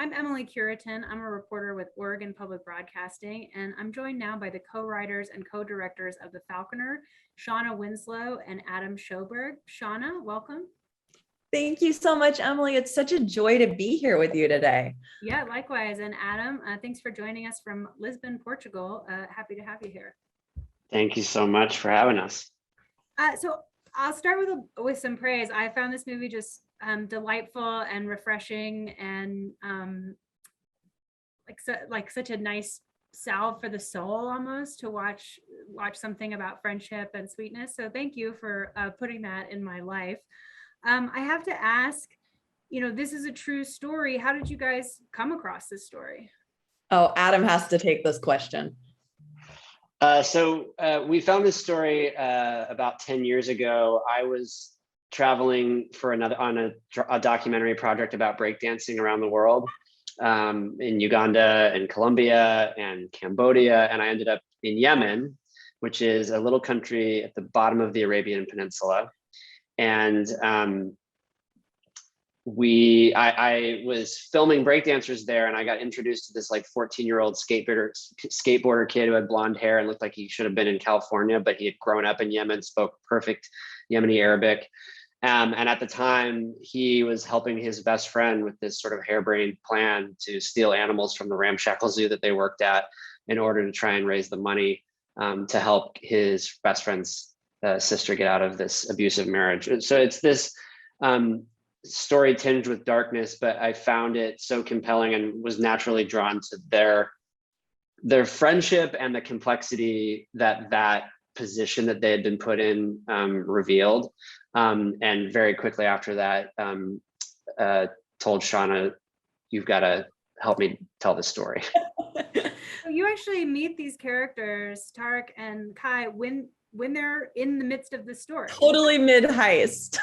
I'm Emily Curitan. I'm a reporter with Oregon Public Broadcasting, and I'm joined now by the co-writers and co-directors of The Falconer, Shauna Winslow and Adam Schoberg. Shauna, welcome. Thank you so much, Emily. It's such a joy to be here with you today. Yeah, likewise. And Adam, thanks for joining us from Lisbon, Portugal. Happy to have you here. Thank you so much for having us. So I'll start with some praise. I found this movie just delightful and refreshing, and like such a nice salve for the soul almost to watch something about friendship and sweetness. So thank you for putting that in my life. I have to ask, this is a true story. How did you guys come across this story? Oh, Adam has to take this question. So we found this story about 10 years ago. I was traveling on a documentary project about breakdancing around the world, in Uganda and Colombia and Cambodia. And I ended up in Yemen, which is a little country at the bottom of the Arabian Peninsula. And I was filming breakdancers there, and I got introduced to this like 14-year-old skateboarder kid who had blonde hair and looked like he should have been in California, but he had grown up in Yemen, spoke perfect Yemeni Arabic. And at the time, he was helping his best friend with this sort of harebrained plan to steal animals from the ramshackle zoo that they worked at in order to try and raise the money to help his best friend's sister get out of this abusive marriage. So it's this story tinged with darkness, but I found it so compelling and was naturally drawn to their friendship and the complexity that position that they had been put in revealed. And very quickly after that, told Shauna, you've got to help me tell this story. So you actually meet these characters, Tarek and Kai, when they're in the midst of the story. Totally mid-heist.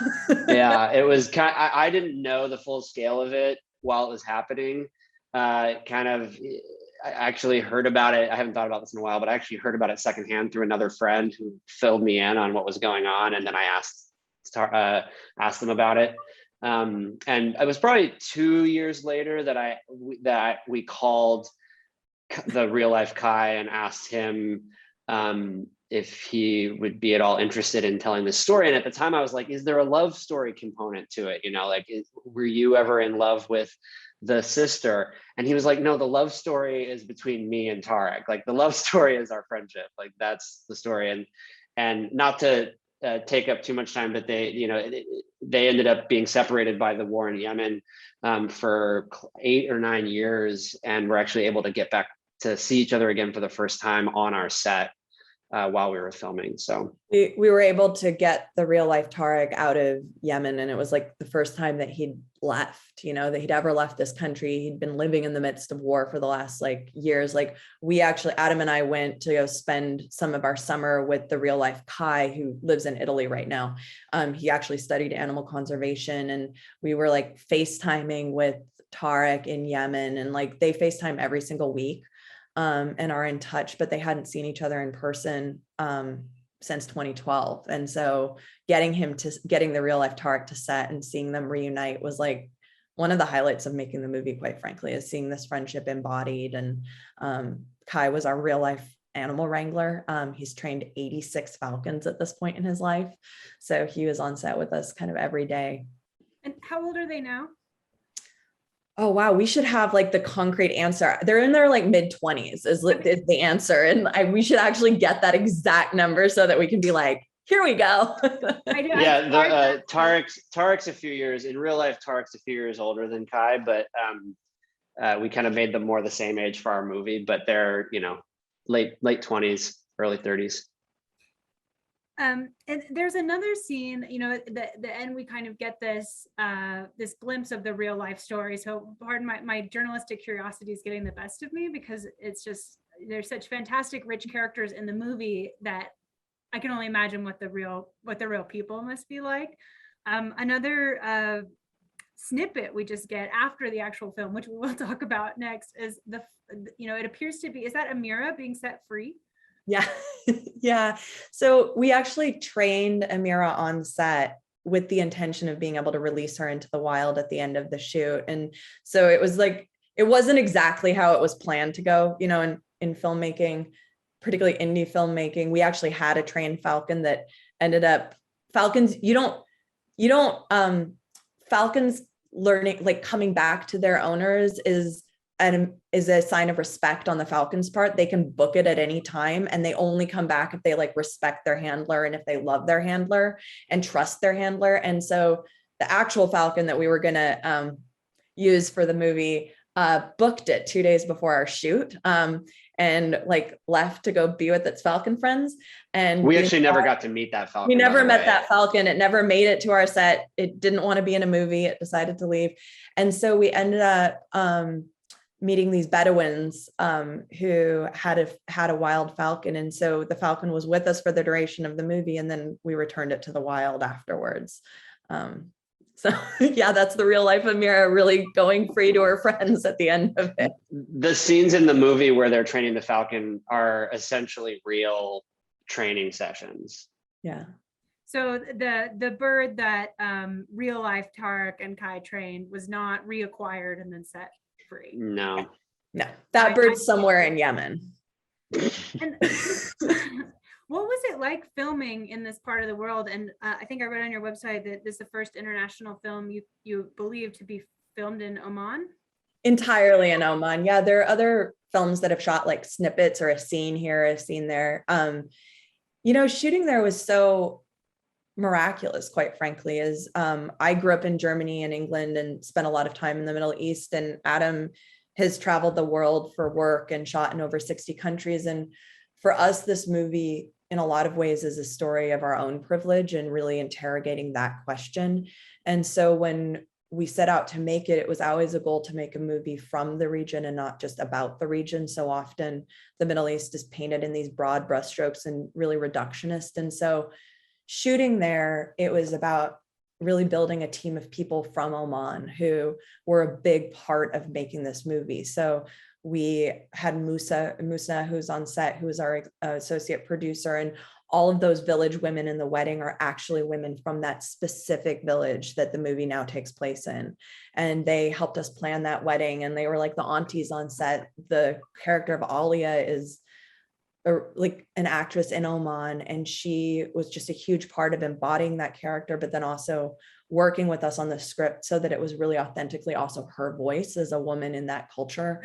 Yeah, it was I didn't know the full scale of it while it was happening. I actually heard about it. I haven't thought about this in a while, but I actually heard about it secondhand through another friend who filled me in on what was going on. And then I asked them about it. And it was probably 2 years later that we called the real life Kai and asked him if he would be at all interested in telling this story. And at the time I was like, is there a love story component to it? Were you ever in love with the sister? And he was like, no, the love story is between me and Tarek. Like the love story is our friendship. Like that's the story. And not to take up too much time, but they ended up being separated by the war in Yemen for 8 or 9 years. And we're actually able to get back to see each other again for the first time on our set while we were filming. So we were able to get the real life Tarek out of Yemen. And it was like the first time that he'd left, that he'd ever left this country. He'd been living in the midst of war for the last years. Adam and I went to go spend some of our summer with the real life Kai, who lives in Italy right now. He actually studied animal conservation, and we were FaceTiming with Tarek in Yemen, and they FaceTime every single week. And are in touch, but they hadn't seen each other in person since 2012. And so getting the real life Tarek to set and seeing them reunite was one of the highlights of making the movie, quite frankly, is seeing this friendship embodied. And Kai was our real life animal wrangler. He's trained 86 falcons at this point in his life. So he was on set with us kind of every day. And how old are they now? Oh, wow. We should have the concrete answer. They're in their mid-20s is the answer. And we should actually get that exact number so that we can be here we go. Yeah, Tarek's a few years, in real life, Tarek's a few years older than Kai, but we kind of made them more the same age for our movie, but they're, late 20s, early 30s. And there's another scene, the end, we kind of get this glimpse of the real life story. So pardon my journalistic curiosity is getting the best of me, because it's just, there's such fantastic, rich characters in the movie that I can only imagine what the real people must be like. Another snippet we just get after the actual film, which we will talk about next, is it appears to be, is that Amira being set free? Yeah. Yeah. So we actually trained Amira on set with the intention of being able to release her into the wild at the end of the shoot. And so it it wasn't exactly how it was planned to go, you know, in filmmaking, particularly indie filmmaking. We actually had a trained falcon that ended up falcons. Falcons learning, like coming back to their owners is a sign of respect on the falcon's part. They can book it at any time, and they only come back if they like respect their handler and if they love their handler and trust their handler. And so the actual falcon that we were gonna use for the movie booked it 2 days before our shoot, and like left to go be with its falcon friends. And we actually never got to meet that falcon. We never met that falcon. It never made it to our set. It didn't want to be in a movie. It decided to leave. And so we ended up meeting these Bedouins who had a wild falcon. And so the falcon was with us for the duration of the movie. And then we returned it to the wild afterwards. So yeah, that's the real life of Mira really going free to her friends at the end of it. The scenes in the movie where they're training the falcon are essentially real training sessions. Yeah. So the bird that real life Tarek and Kai trained was not reacquired and then set free. No. That bird's somewhere in Yemen. And what was it like filming in this part of the world? And I think I read on your website that this is the first international film you believe to be filmed in Oman. Entirely in Oman. Yeah, there are other films that have shot like snippets or a scene here, a scene there. You know, shooting there was so miraculous, quite frankly. As I grew up in Germany and England and spent a lot of time in the Middle East, and Adam has traveled the world for work and shot in over 60 countries. And for us, this movie in a lot of ways is a story of our own privilege and really interrogating that question. And so when we set out to make it, it was always a goal to make a movie from the region and not just about the region. So often the Middle East is painted in these broad brushstrokes and really reductionist. And so shooting there, it was about really building a team of people from Oman who were a big part of making this movie. So we had Musa, who's on set, who is our associate producer, and all of those village women in the wedding are actually women from that specific village that the movie now takes place in. And they helped us plan that wedding, and they were like the aunties on set. The character of Alia is like an actress in Oman, and she was just a huge part of embodying that character, but then also working with us on the script so that it was really authentically also her voice as a woman in that culture,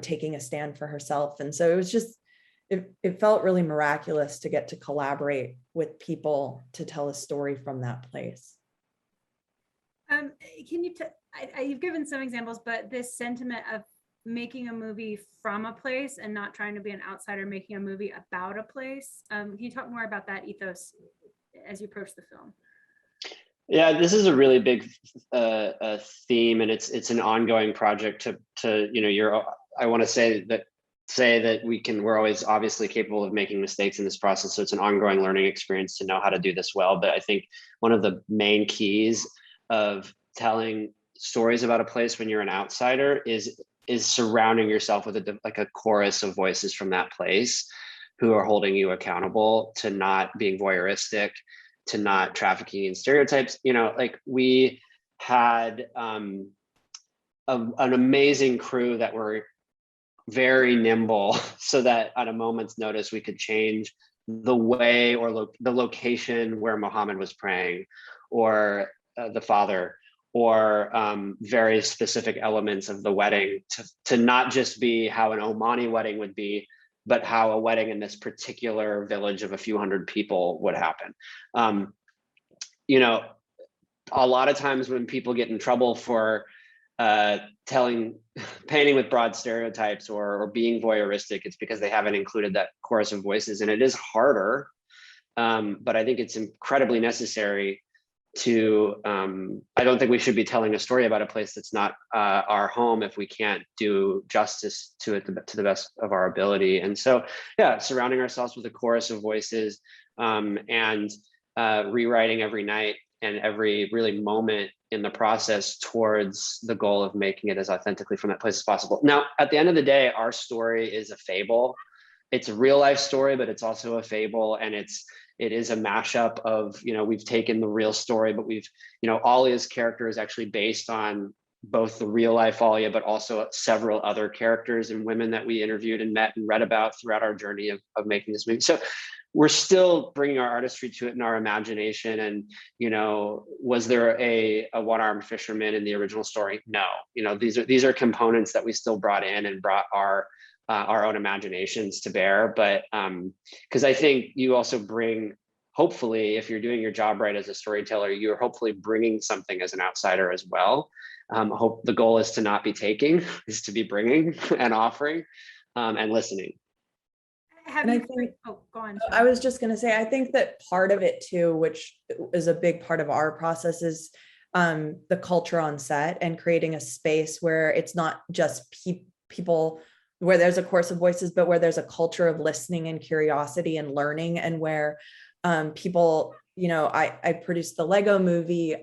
taking a stand for herself. And so it was just, it felt really miraculous to get to collaborate with people to tell a story from that place. Can you, you've given some examples, but this sentiment of making a movie from a place and not trying to be an outsider, making a movie about a place. Can you talk more about that ethos as you approach the film? Yeah, this is a really big theme, and it's an ongoing project to you know, I want to say that we're always obviously capable of making mistakes in this process. So it's an ongoing learning experience to know how to do this well. But I think one of the main keys of telling stories about a place when you're an outsider is surrounding yourself with a chorus of voices from that place who are holding you accountable to not being voyeuristic, to not trafficking in stereotypes. You know, like we had an amazing crew that were very nimble so that at a moment's notice we could change the way or the location where Muhammad was praying, or the father, or very specific elements of the wedding to not just be how an Omani wedding would be, but how a wedding in this particular village of a few hundred people would happen. You know, a lot of times when people get in trouble for painting with broad stereotypes or being voyeuristic, it's because they haven't included that chorus of voices, and it is harder. But I think it's incredibly necessary to, I don't think we should be telling a story about a place that's not our home if we can't do justice to it to the best of our ability. And so, yeah, surrounding ourselves with a chorus of voices, and rewriting every night and every really moment in the process towards the goal of making it as authentically from that place as possible. Now, at the end of the day, our story is a fable. It's a real life story, but it's also a fable, and it is a mashup of, you know, we've taken the real story, but we've, you know, Alia's character is actually based on both the real life Alia, but also several other characters and women that we interviewed and met and read about throughout our journey of making this movie. So we're still bringing our artistry to it and our imagination. And, you know, was there a one-armed fisherman in the original story? No, you know, these are components that we still brought in and brought our own imaginations to bear. But because I think you also bring, hopefully, if you're doing your job right as a storyteller, you're hopefully bringing something as an outsider as well. Hope the goal is to not be taking, is to be bringing and offering and listening. Have you, oh, go on. I was just going to say, I think that part of it too, which is a big part of our process, is the culture on set and creating a space where it's not just people, where there's a chorus of voices, but where there's a culture of listening and curiosity and learning, and where people, you know, I produced the Lego movie.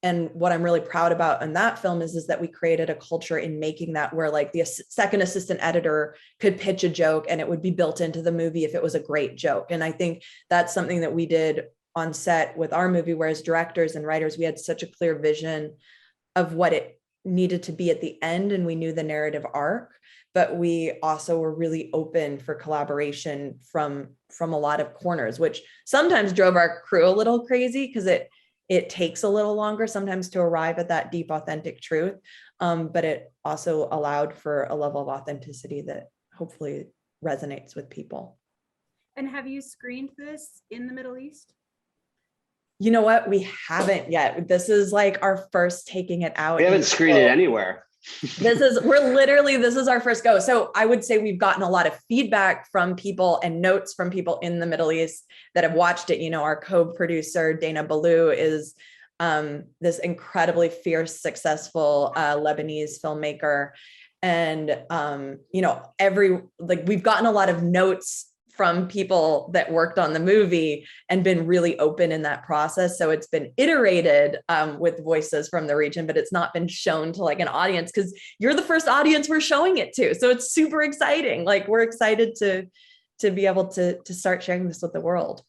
And what I'm really proud about in that film is that we created a culture in making that where like the second assistant editor could pitch a joke and it would be built into the movie if it was a great joke. And I think that's something that we did on set with our movie, whereas directors and writers, we had such a clear vision of what it needed to be at the end, and we knew the narrative arc, but we also were really open for collaboration from a lot of corners, which sometimes drove our crew a little crazy because it takes a little longer sometimes to arrive at that deep, authentic truth. But it also allowed for a level of authenticity that hopefully resonates with people. And have you screened this in the Middle East? You know what? We haven't yet. This is like our first taking it out. We haven't screened it anywhere. This is our first go. So I would say we've gotten a lot of feedback from people and notes from people in the Middle East that have watched it. You know, our co-producer, Dana Balou, is this incredibly fierce, successful Lebanese filmmaker. And, you know, we've gotten a lot of notes from people that worked on the movie and been really open in that process. So it's been iterated with voices from the region, but it's not been shown to like an audience because you're the first audience we're showing it to. So it's super exciting. Like we're excited to be able to start sharing this with the world.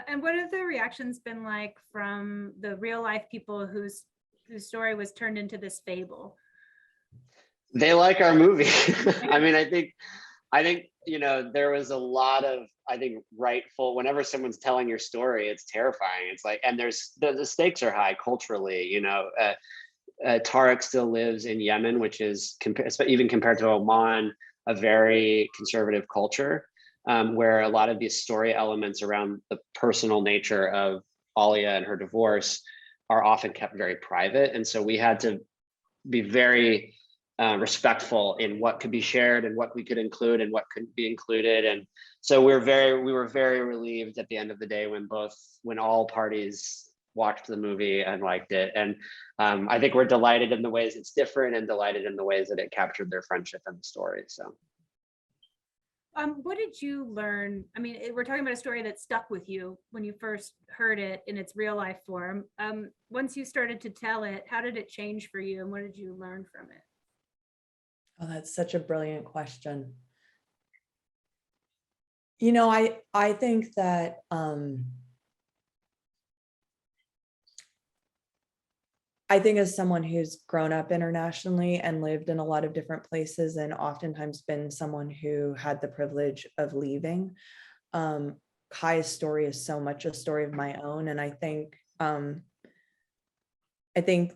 And what have the reactions been like from the real life people whose story was turned into this fable? They like our movie. I mean, I think, you know, there was a lot of, I think, rightful, whenever someone's telling your story, it's terrifying. It's like, and the stakes are high culturally, you know. Tariq still lives in Yemen, which is, even compared to Oman, a very conservative culture, where a lot of these story elements around the personal nature of Alia and her divorce are often kept very private. And so we had to be very respectful in what could be shared and what we could include and what couldn't be included. And so we were very relieved at the end of the day when all parties watched the movie and liked it. And I think we're delighted in the ways it's different and delighted in the ways that it captured their friendship and the story. So what did you learn? I mean, we're talking about a story that stuck with you when you first heard it in its real life form. Once you started to tell it, how did it change for you and what did you learn from it? Oh, that's such a brilliant question. You know, I think that I think as someone who's grown up internationally and lived in a lot of different places and oftentimes been someone who had the privilege of leaving, Kai's story is so much a story of my own. And I think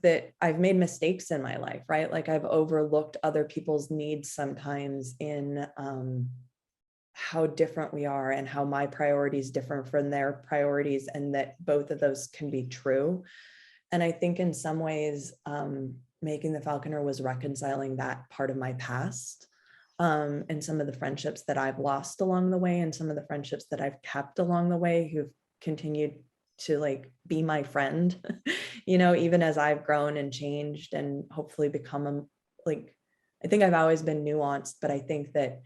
that I've made mistakes in my life, right? Like I've overlooked other people's needs sometimes in how different we are and how my priorities differ from their priorities, and that both of those can be true. And I think in some ways, making the Falconer was reconciling that part of my past and some of the friendships that I've lost along the way and some of the friendships that I've kept along the way who've continued to like be my friend, you know, even as I've grown and changed and hopefully become I think I've always been nuanced, but I think that,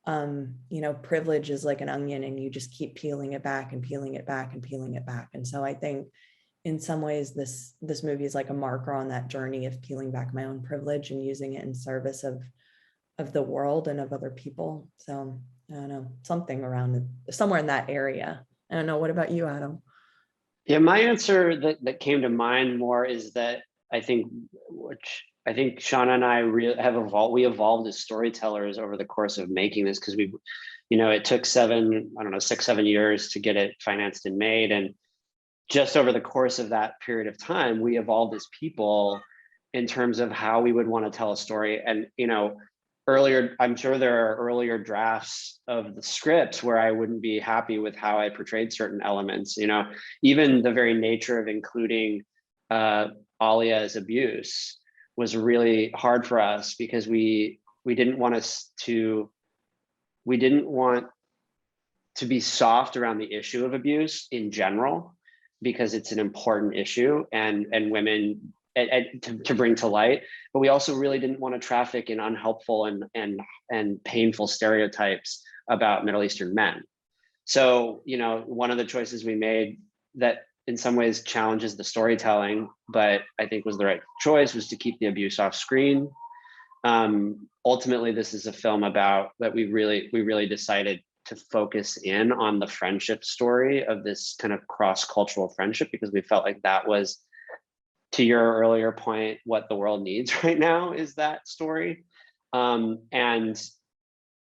you know, privilege is like an onion and you just keep peeling it back and peeling it back and peeling it back. And so I think in some ways, this movie is like a marker on that journey of peeling back my own privilege and using it in service of the world and of other people. So I don't know, something around it, somewhere in that area. I don't know. What about you, Adam? yeah, my answer that came to mind more is that I think, which I think Shauna and I we evolved as storytellers over the course of making this, because we, it took 6-7 years to get it financed and made. And just over the course of that period of time, we evolved as people in terms of how we would want to tell a story. And, earlier, I'm sure there are earlier drafts of the scripts where I wouldn't be happy with how I portrayed certain elements, even the very nature of including Alia's abuse was really hard for us, because we didn't want to be soft around the issue of abuse in general, because it's an important issue and women to bring to light. But we also really didn't want to traffic in unhelpful and painful stereotypes about Middle Eastern men. So, one of the choices we made that in some ways challenges the storytelling, but I think was the right choice, was to keep the abuse off screen. Ultimately, this is a film about that we really decided to focus in on the friendship story of this kind of cross-cultural friendship, because we felt like that was, to your earlier point, what the world needs right now is that story. And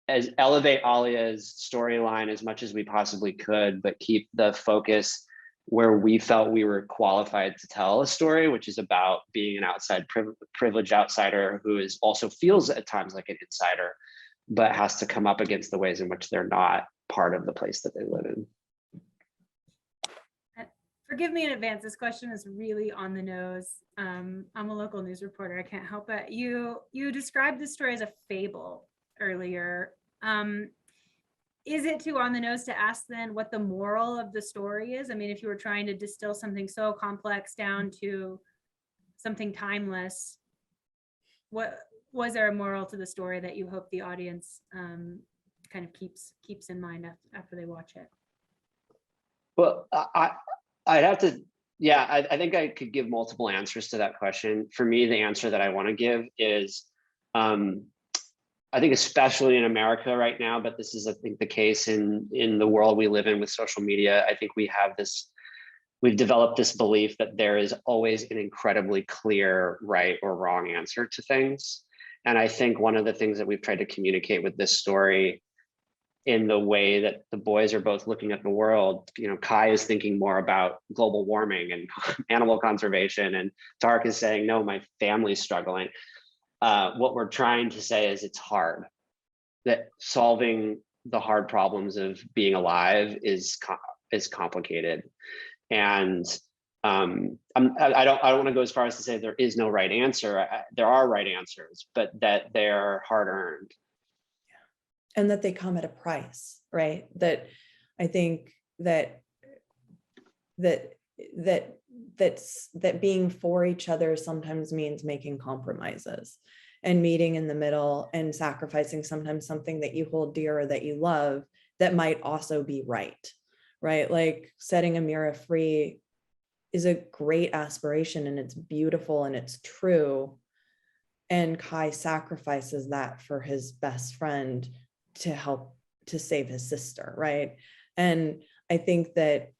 as elevate Alia's storyline as much as we possibly could, but keep the focus where we felt we were qualified to tell a story, which is about being an privileged outsider who also feels at times like an insider, but has to come up against the ways in which they're not part of the place that they live in. Forgive me in advance. This question is really on the nose. I'm a local news reporter. I can't help it. You described this story as a fable earlier. Is it too on the nose to ask then what the moral of the story is? I mean, if you were trying to distill something so complex down to something timeless, what was there a moral to the story that you hope the audience kind of keeps in mind after they watch it? Well, I'd have to, I think I could give multiple answers to that question. For me, the answer that I want to give is, I think especially in America right now, but this is, I think, the case in the world we live in with social media. I think we've developed this belief that there is always an incredibly clear right or wrong answer to things. And I think one of the things that we've tried to communicate with this story, in the way that the boys are both looking at the world, Kai is thinking more about global warming and animal conservation, and Tarek is saying, no, my family's struggling. What we're trying to say is it's hard, that solving the hard problems of being alive is complicated. And I don't want to go as far as to say there is no right answer. There are right answers, but that they're hard earned. And that they come at a price, right? That I think that being for each other sometimes means making compromises and meeting in the middle and sacrificing sometimes something that you hold dear or that you love that might also be right? Like setting Amira free is a great aspiration, and it's beautiful and it's true. And Kai sacrifices that for his best friend to help to save his sister, right? And I think that,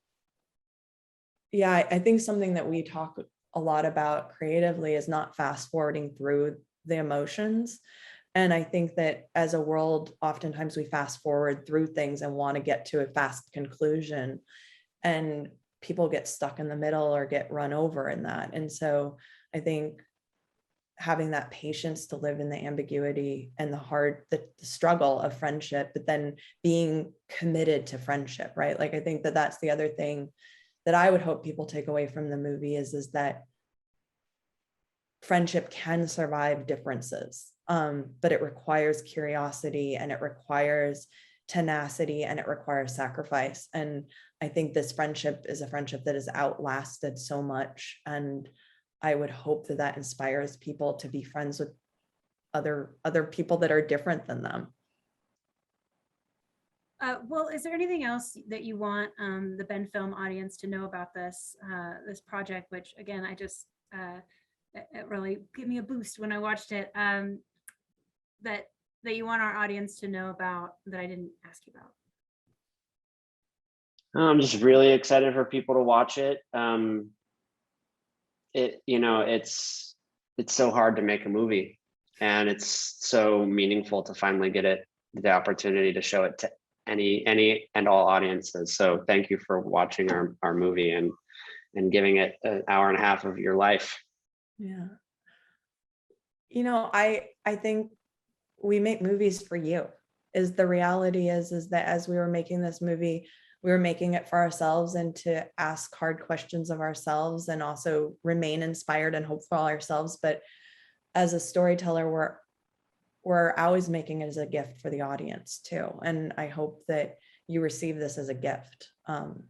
I think something that we talk a lot about creatively is not fast forwarding through the emotions. And I think that as a world, oftentimes we fast forward through things and want to get to a fast conclusion, and people get stuck in the middle or get run over in that. And so I think having that patience to live in the ambiguity and the struggle of friendship, but then being committed to friendship, right? Like, I think that that's the other thing that I would hope people take away from the movie is that friendship can survive differences, but it requires curiosity, and it requires tenacity, and it requires sacrifice. And I think this friendship is a friendship that has outlasted so much. And I would hope that inspires people to be friends with other people that are different than them. Well, is there anything else that you want the Ben Film audience to know about this project, which again, I just it really gave me a boost when I watched it, that you want our audience to know about that I didn't ask you about? I'm just really excited for people to watch it. it's so hard to make a movie, and it's so meaningful to finally get it the opportunity to show it to any and all audiences. So thank you for watching our movie and giving it an hour and a half of your life. Yeah. You know, I think we make movies for you. Is the reality is that as we were making this movie, we were making it for ourselves and to ask hard questions of ourselves and also remain inspired and hopeful ourselves. But as a storyteller, we're always making it as a gift for the audience too. And I hope that you receive this as a gift, and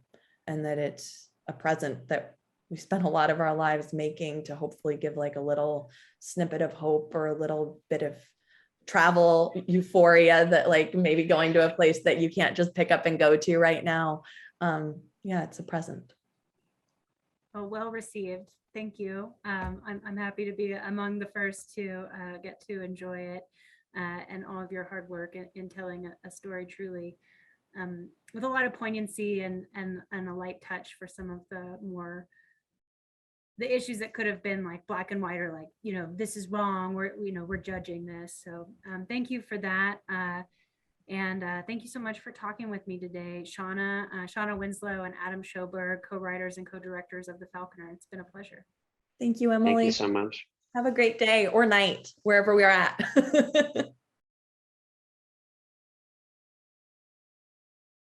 that it's a present that we spent a lot of our lives making to hopefully give like a little snippet of hope or a little bit of travel euphoria, that like maybe going to a place that you can't just pick up and go to right now. Yeah, it's a present. Oh, well received. Thank you. I'm happy to be among the first to get to enjoy it, and all of your hard work in telling a story truly, with a lot of poignancy and a light touch for some of the issues that could have been like black and white, or like, this is wrong, we're judging this. So thank you for that. And thank you so much for talking with me today, Shauna Winslow and Adam Schoberg, co-writers and co-directors of The Falconer. It's been a pleasure. Thank you, Emily. Thank you so much. Have a great day or night, wherever we're at.